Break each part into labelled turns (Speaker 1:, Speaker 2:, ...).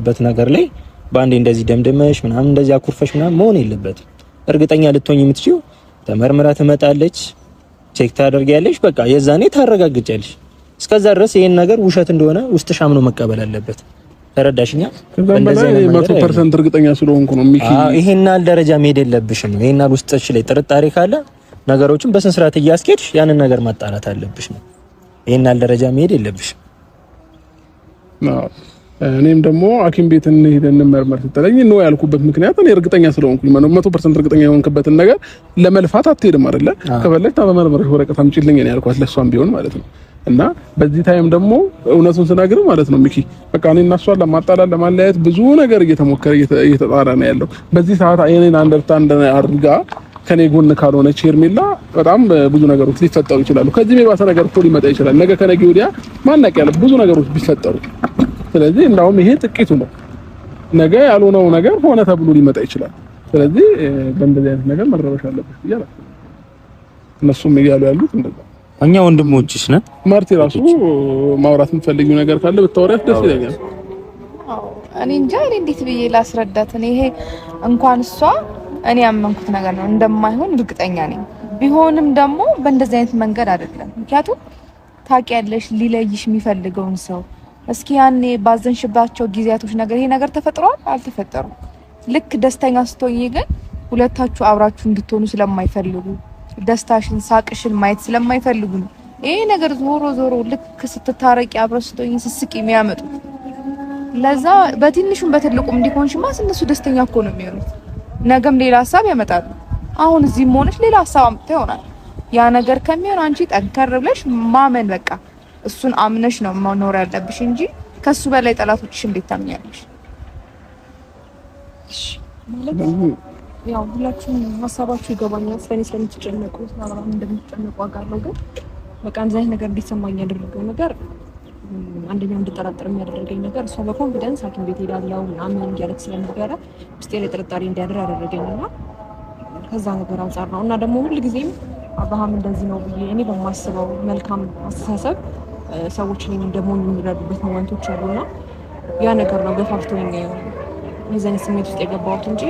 Speaker 1: ባልሆነበት ነገር ላይ ባንዴ እንደዚህ ደምደመሽ ምናምን እንደዚህ አኩርፈሽ ምናምን መሆን የለበትም። እርግጠኛ ልትሆኚ የምትችይው ተመርምራ ትመጣለች፣ ቼክ ታደርጊያለሽ፣ በቃ የዛኔ ታረጋግጫለሽ። እስከዛ ድረስ ይሄን ነገር ውሸት እንደሆነ ውስጥሽ አምኖ መቀበል አለበት። ተረዳሽኛ?
Speaker 2: እንደዚህ 100% እርግጠኛ ስለሆንኩ ነው ሚኪ።
Speaker 1: ይሄናል ደረጃ መሄድ የለብሽም። ይሄናል ውስጥሽ ላይ ጥርጣሬ ካለ ነገሮችን በስነ ስርዓት እያስኬድሽ ያንን ነገር ማጣራት አለብሽ ነው። ይሄናል ደረጃ መሄድ የለብሽም።
Speaker 2: እኔም ደግሞ ሐኪም ቤት እንሄድን እንመርመር ስትለኝ ነው ያልኩበት ምክንያት እኔ እርግጠኛ ስለሆንኩኝ 100% እርግጠኛ የሆንክበትን ነገር ለመልፋት አትሄድም አይደለ? ከፈለክ ተመርመርሽ ወረቀት አምጪልኝ እኔ ያልኳት ለሷም ቢሆን ማለት ነው። እና በዚህ ታይም ደግሞ እውነቱን ስናገር ማለት ነው ሚኪ በቃ እኔና እሷን ለማጣላት ለማለያየት ብዙ ነገር እየተሞከረ እየተጣራ ነው ያለው። በዚህ ሰዓት እኔን አንደርስታንድ አድርጋ ከኔ ጎን ካልሆነች ሄርሜላ በጣም ብዙ ነገሮች ሊፈጠሩ ይችላሉ። ከዚህ የባሰ ነገር እኮ ሊመጣ ይችላል። ነገ ከነገ ወዲያ ማናቅ ያለ ብዙ ነገሮች ቢፈጠሩ። ስለዚህ እንዳውም ይሄ ጥቂቱ ነው። ነገ ያልሆነው ነገር ሆነ ተብሎ ሊመጣ ይችላል። ስለዚህ በእንደዚህ አይነት ነገር መረበሽ አለብሽ ይላል። እነሱም እያሉ ያሉት እንደዛ
Speaker 1: እኛ ወንድሞችሽ ነን።
Speaker 2: ማርቲ ራሱ ማውራት የምትፈልጊው ነገር ካለ ብታወሪያት ደስ ይለኛል።
Speaker 3: እኔ እንጃ እኔ እንዴት ብዬ ላስረዳት? እኔ ይሄ እንኳን እሷ እኔ ያመንኩት ነገር ነው እንደማይሆን እርግጠኛ ነኝ። ቢሆንም ደግሞ በእንደዚህ አይነት መንገድ አይደለም። ምክንያቱም ታውቂያለሽ ሊለይሽ የሚፈልገውን ሰው እስኪ ያኔ ባዘንሽባቸው ጊዜያቶች ነገር ይሄ ነገር ተፈጥሯል አልተፈጠሩም። ልክ ደስተኛ ስትሆኚ ግን ሁለታችሁ አብራችሁ እንድትሆኑ ስለማይፈልጉ ደስታሽን ሳቅሽን ማየት ስለማይፈልጉ ነው ይሄ ነገር ዞሮ ዞሮ ልክ ስትታረቂ አብረሽ ስትሆኚ ስስቂ የሚያመጡት። ለዛ በትንሹም በትልቁም እንዲሆንሽማ እነሱ ደስተኛ እኮ ነው የሚሆኑት። ነገም ሌላ ሀሳብ ያመጣሉ። አሁን እዚህም ሆነሽ ሌላ ሀሳብ አምጥተው ይሆናል። ያ ነገር ከሚሆን አንቺ ጠንከር ብለሽ ማመን በቃ እሱን አምነሽ ነው መኖር ያለብሽ እንጂ ከሱ በላይ ጠላቶችሽ እንዴት ታምኛለሽ?
Speaker 4: እሺ ማለት ያው ሁላችሁም ሀሳባችሁ ይገባኛል። ስለኔ ስለምትጨነቁ አብራም እንደምትጨነቁ አውቃለሁ። ግን በቃ እንደዚህ አይነት ነገር እንዲሰማኝ ያደረገው ነገር አንደኛው እንድጠራጠር የሚያደርገኝ ነገር እሷ በኮንፊደንስ ሐኪም ቤት ሄዳለሁ ምናምን እያለች ስለነበረ ውስጤ ላይ ጥርጣሬ እንዲያድር ያደረገኝና ከዛ ነገር አንጻር ነው። እና ደግሞ ሁልጊዜም አብርሃም እንደዚህ ነው ብዬ እኔ በማስበው መልካም አስተሳሰብ ሰዎች እኔን እንደሞኝ የሚረዱበት ሞመንቶች አሉና ያ ነገር ነው ገፋፍቶኝ የዘን ስሜት ውስጥ የገባሁት እንጂ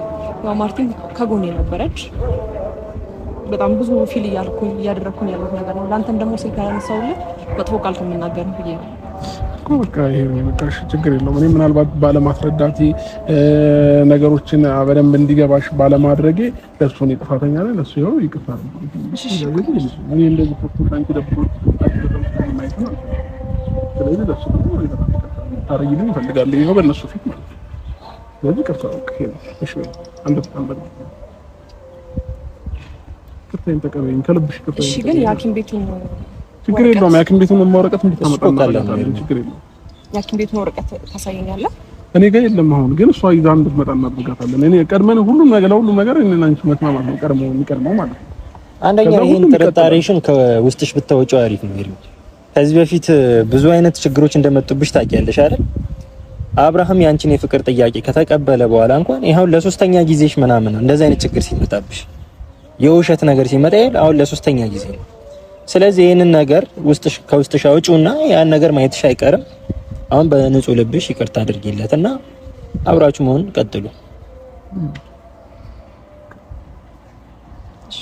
Speaker 4: ያው ማርቲን ከጎኔ ነበረች። በጣም ብዙ ፊል እያደረኩኝ ያለው ነገር ነው። ላንተም ደግሞ ስልክ ያነሳውልህ መጥፎ ቃል ከመናገር ብዬ ነው
Speaker 2: እኮ በቃ ይሄ በቃሽ ችግር የለውም። እኔ ምናልባት ባለማስረዳቴ ነገሮችን በደንብ እንዲገባሽ ባለማድረጌ ለሱ ነው ጥፋተኛ ነኝ። ለሱ ይኸው ይቅርታ። እኔ እንደዚህ ፎቶ አንቺ ደብሮ ማይት ነው። ስለዚህ ለሱ ነው ታረጊልኝ እፈልጋለሁ ይኸው በእነሱ ፊት ማለት ነው። ስለዚህ ይቅርታ ኦኬ እሺ አንደርስታንድ በቃ ከተን ተቀበይኝ ከልብሽ ይቅርታ።
Speaker 4: እሺ ግን የሐኪም ቤቱን
Speaker 2: ችግር የለውም። የሐኪም ቤቱን ወረቀት እንድታመጣ ነው ችግር የለውም።
Speaker 4: የሐኪም ቤቱን ወረቀት ታሳየኛለህ?
Speaker 2: እኔ ጋር የለም አሁን ግን እሷ ይዛ እንድትመጣ እናደርጋታለን። እኔ ቀድመን ሁሉም ነገር እኔና አንቺ መስማማት ነው የሚቀድመው ማለት ነው።
Speaker 1: አንደኛ ይሄን ጥርጣሬሽን ከውስጥሽ ብታወጪው አሪፍ ነው ይሉ ከዚህ በፊት ብዙ አይነት ችግሮች እንደመጡብሽ ታውቂያለሽ አይደል? አብርሃም ያንቺን የፍቅር ጥያቄ ከተቀበለ በኋላ እንኳን ይሄው ለሶስተኛ ጊዜሽ ምናምን ነው እንደዚህ አይነት ችግር ሲመጣብሽ የውሸት ነገር ሲመጣ ይሄል አሁን ለሶስተኛ ጊዜ ነው። ስለዚህ ይሄንን ነገር ከውስጥሽ አውጪውና ያን ነገር ማየትሽ አይቀርም። አሁን በንጹህ ልብሽ ይቅርታ አድርጊለትና አብራችሁ መሆን ቀጥሉ።
Speaker 4: እሺ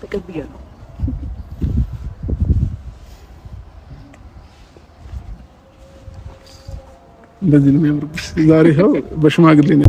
Speaker 4: ተቀብያለሁ።
Speaker 2: እንደዚህ ነው የሚያምርብሽ ዛሬ ይኸው በሽማግሌ ነው